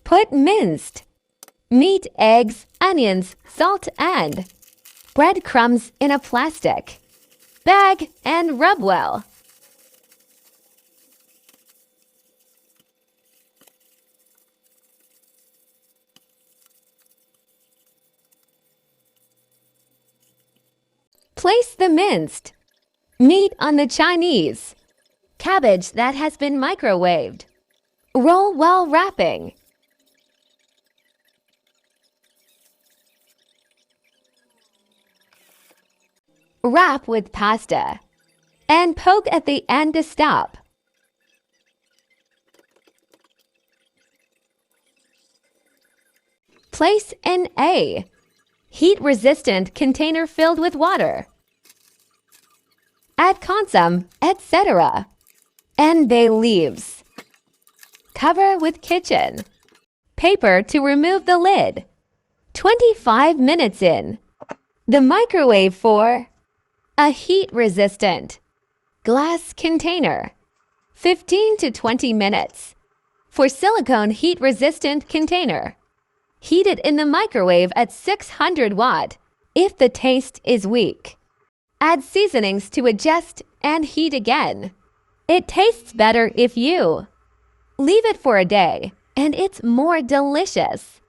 Put minced meat, eggs, onions, salt, and breadcrumbs in a plastic bag and rub well. Place the minced meat on the Chinese cabbage that has been microwaved. Roll while wrapping. Wrap with pasta and poke at the end to stop. Place in a heat-resistant container filled with water. Add consomme, etc. and bay leaves. Cover with kitchen paper to remove the lid. 25 minutes in the microwave for a heat-resistant glass container. 15 to 20 minutes for silicone heat-resistant container. Heat it in the microwave at 600 watt if the taste is weak. Add seasonings to adjust and heat again. It tastes better if you leave it for a day, and it's more delicious.